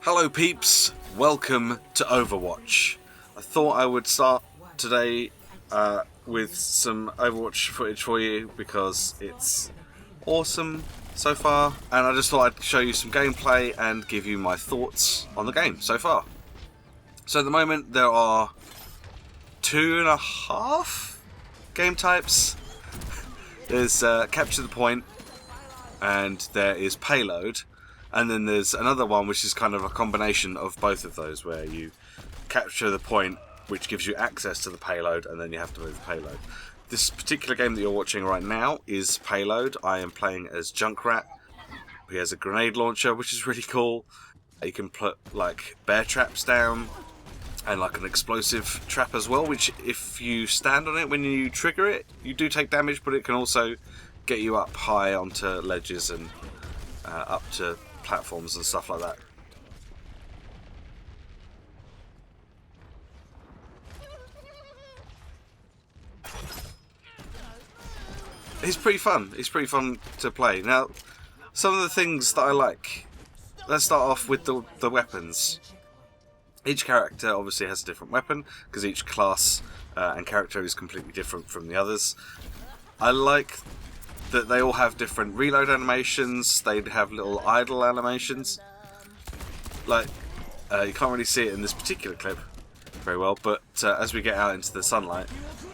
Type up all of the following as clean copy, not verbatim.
Hello peeps, welcome to Overwatch. I thought I would start today with some Overwatch footage for you because it's awesome so far, and I just thought I'd show you some gameplay and give you my thoughts on the game so far. So at the moment there are 2.5 game types. There's capture the point and there is payload. And then there's another one which is kind of a combination of both of those, where you capture the point, which gives you access to the payload, and then you have to move the payload. This particular game that you're watching right now is Payload. I am playing as Junkrat. He has a grenade launcher, which is really cool. You can put like bear traps down and like an explosive trap as well, which if you stand on it when you trigger it, you do take damage, but it can also get you up high onto ledges and up to platforms and stuff like that. It's pretty fun. It's pretty fun to play. Now, some of the things that I like. Let's start off with the weapons. Each character obviously has a different weapon because each class and character is completely different from the others. I like that they all have different reload animations. They have little idle animations. Like, you can't really see it in this particular clip very well, but as we get out into the sunlight,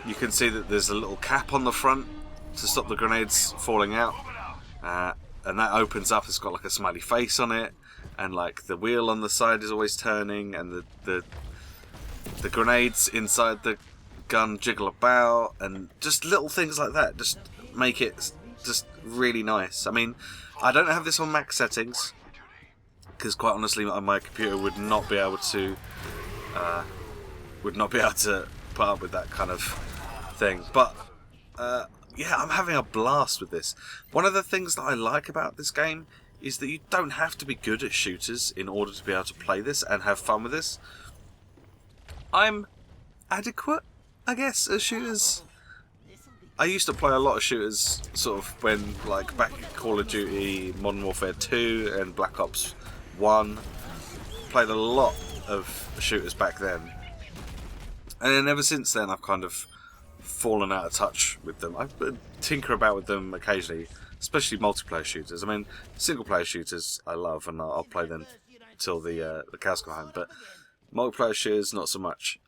you can see that there's a little cap on the front to stop the grenades falling out. And that opens up, it's got like a smiley face on it, and like the wheel on the side is always turning, and the grenades inside the gun jiggle about, and just little things like that just make it just really nice. I mean, I don't have this on max settings because quite honestly my computer would not be able to put up with that kind of thing, but yeah, I'm having a blast with this. One of the things that I like about this game is that you don't have to be good at shooters in order to be able to play this and have fun with this. I'm adequate, I guess, at shooters. I used to play a lot of shooters sort of when, like, back in Call of Duty, Modern Warfare 2 and Black Ops 1. Played a lot of shooters back then. And then ever since then I've kind of fallen out of touch with them. I tinker about with them occasionally, especially multiplayer shooters. I mean, single player shooters I love and I'll play them till the cows come home, but multiplayer shooters not so much.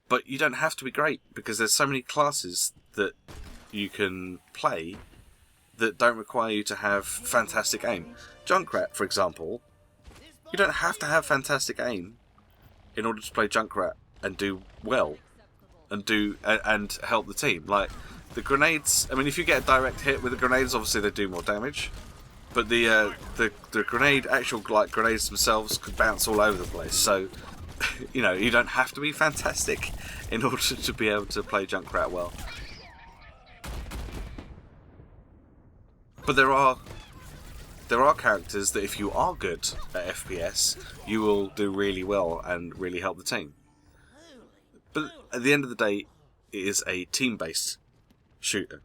But you don't have to be great because there's so many classes that you can play that don't require you to have fantastic aim. Junkrat, for example, you don't have to have fantastic aim in order to play Junkrat and do well and help the team. Like the grenades, I mean, if you get a direct hit with the grenades, obviously they do more damage. But the grenade, actual like grenades themselves, could bounce all over the place. So you know, you don't have to be fantastic in order to be able to play Junkrat well. But there are characters that if you are good at FPS, you will do really well and really help the team. But at the end of the day, it is a team-based shooter.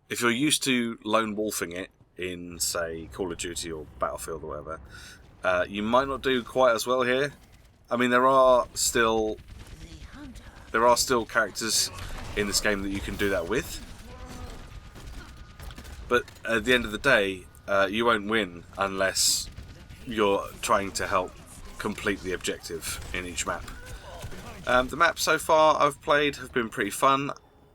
If you're used to lone wolfing it in, say, Call of Duty or Battlefield or whatever, you might not do quite as well here. I mean, there are still characters in this game that you can do that with. But at the end of the day, you won't win unless you're trying to help complete the objective in each map. The maps so far I've played have been pretty fun.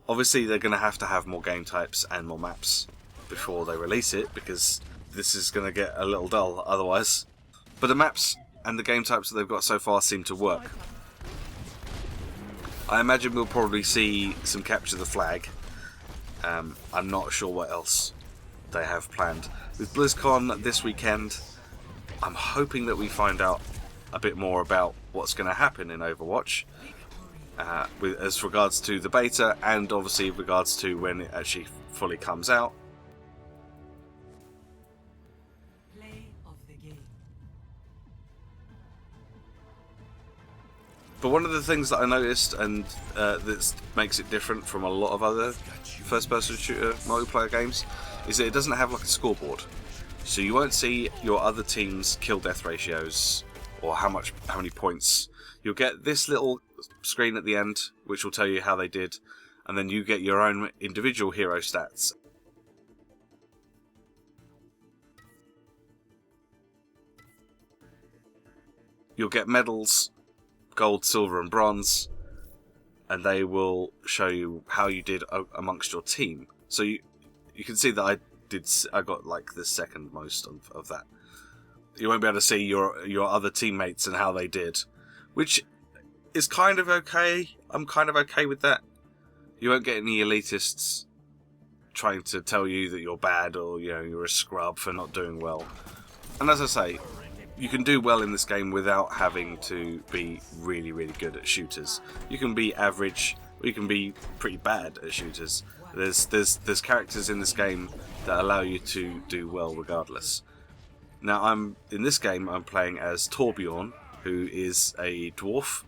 Obviously they're going to have more game types and more maps before they release it, because this is going to get a little dull otherwise. But the maps and the game types that they've got so far seem to work. I imagine we'll probably see some capture the flag. I'm not sure what else they have planned. With BlizzCon this weekend, I'm hoping that we find out a bit more about what's going to happen in Overwatch as regards to the beta and obviously regards to when it actually fully comes out. But one of the things that I noticed, and that makes it different from a lot of other first-person shooter multiplayer games, is that it doesn't have like a scoreboard. So you won't see your other team's kill death ratios or how many points. You'll get this little screen at the end which will tell you how they did, and then you get your own individual hero stats. You'll get medals, gold, silver and bronze, and they will show you how you did amongst your team. So you can see that I got like the second most of that. You won't be able to see your other teammates and how they did, which is kind of okay. I'm kind of okay with that. You won't get any elitists trying to tell you that you're bad or you're a scrub for not doing well. And as I say, you can do well in this game without having to be really, really good at shooters. You can be average, or you can be pretty bad at shooters. There's characters in this game that allow you to do well regardless. Now in this game I'm playing as Torbjorn, who is a dwarf.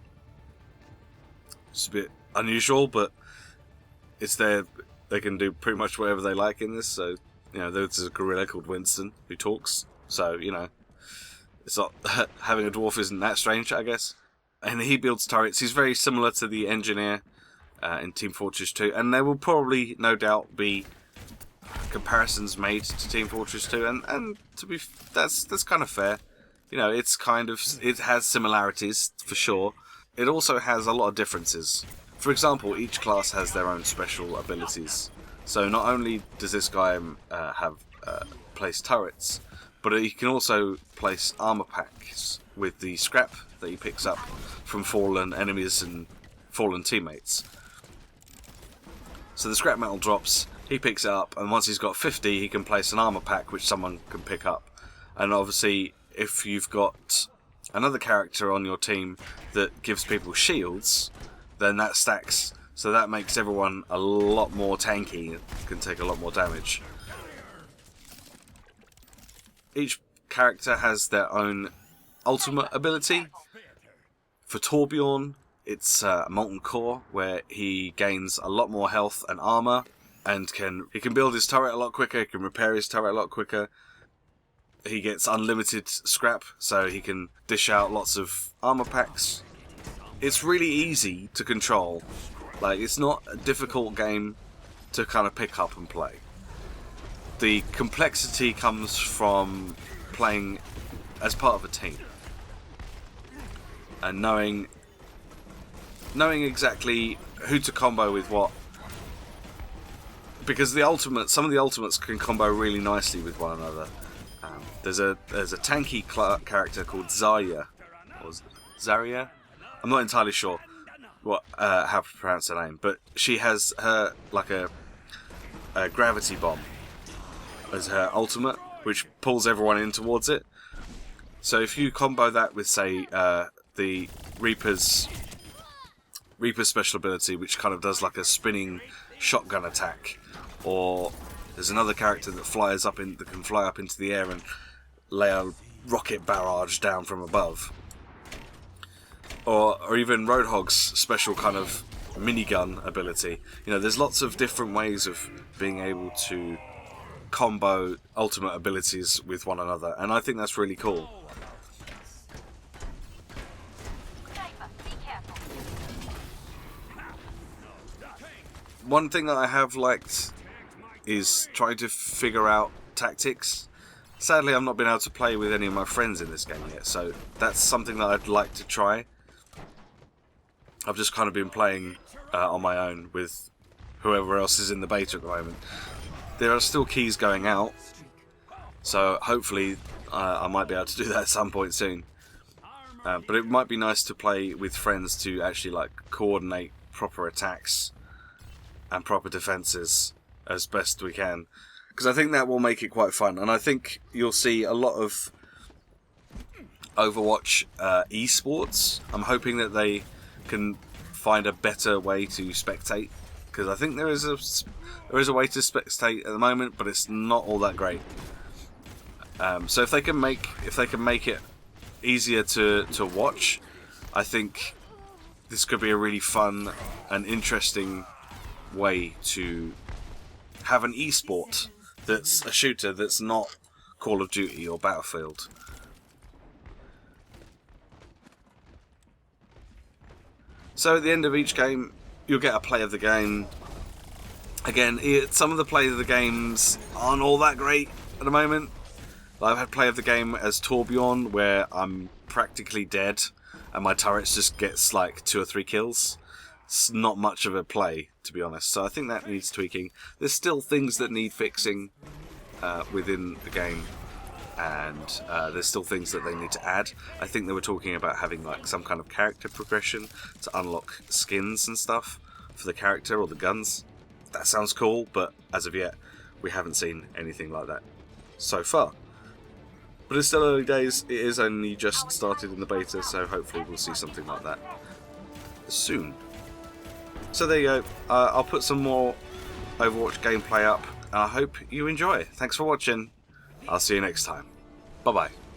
It's a bit unusual, but it's they can do pretty much whatever they like in this. So there's a gorilla called Winston who talks. So it's not having a dwarf isn't that strange, I guess. And he builds turrets. He's very similar to the engineer in Team Fortress 2, and there will probably, no doubt, be comparisons made to Team Fortress 2, and to be that's kind of fair. It has similarities for sure. It also has a lot of differences. For example, each class has their own special abilities. So not only does this guy have place turrets, but he can also place armor packs with the scrap that he picks up from fallen enemies and fallen teammates. So the scrap metal drops, he picks it up, and once he's got 50, he can place an armor pack which someone can pick up. And obviously, if you've got another character on your team that gives people shields, then that stacks. So that makes everyone a lot more tanky and can take a lot more damage. Each character has their own ultimate ability. For Torbjorn, it's Molten Core, where he gains a lot more health and armor, and he can build his turret a lot quicker, he can repair his turret a lot quicker. He gets unlimited scrap, so he can dish out lots of armor packs. It's really easy to control. Like, it's not a difficult game to kind of pick up and play. The complexity comes from playing as part of a team and knowing exactly who to combo with what, because some of the ultimates can combo really nicely with one another. There's a tanky character called Zarya, or Zarya. I'm not entirely sure how to pronounce her name, but she has her like a gravity bomb as her ultimate, which pulls everyone in towards it. So if you combo that with, say, the Reaper's special ability, which kind of does like a spinning shotgun attack, or there's another character that can fly up into the air and lay a rocket barrage down from above, or even Roadhog's special kind of minigun ability. There's lots of different ways of being able to combo ultimate abilities with one another, and I think that's really cool. One thing that I have liked is trying to figure out tactics. Sadly, I've not been able to play with any of my friends in this game yet, so that's something that I'd like to try. I've just kind of been playing on my own with whoever else is in the beta at the moment. There are still keys going out, so hopefully I might be able to do that at some point soon. But it might be nice to play with friends to actually like coordinate proper attacks and proper defences as best we can, because I think that will make it quite fun. And I think you'll see a lot of Overwatch esports. I'm hoping that they can find a better way to spectate, because I think there is a way to spectate at the moment, but it's not all that great. So if they can make it easier to watch, I think this could be a really fun and interesting way to have an esport that's a shooter that's not Call of Duty or Battlefield. So at the end of each game, you'll get a play of the game. Again, some of the play of the games aren't all that great at the moment. I've had play of the game as Torbjorn, where I'm practically dead, and my turrets just gets like 2 or 3 kills. It's not much of a play, to be honest, so I think that needs tweaking. There's still things that need fixing within the game, and there's still things that they need to add. I think they were talking about having like some kind of character progression to unlock skins and stuff for the character or the guns. That sounds cool, but as of yet, we haven't seen anything like that so far. But it's still early days, it is only just started in the beta, so hopefully we'll see something like that soon. So there you go, I'll put some more Overwatch gameplay up, and I hope you enjoy. Thanks for watching, I'll see you next time. Bye bye.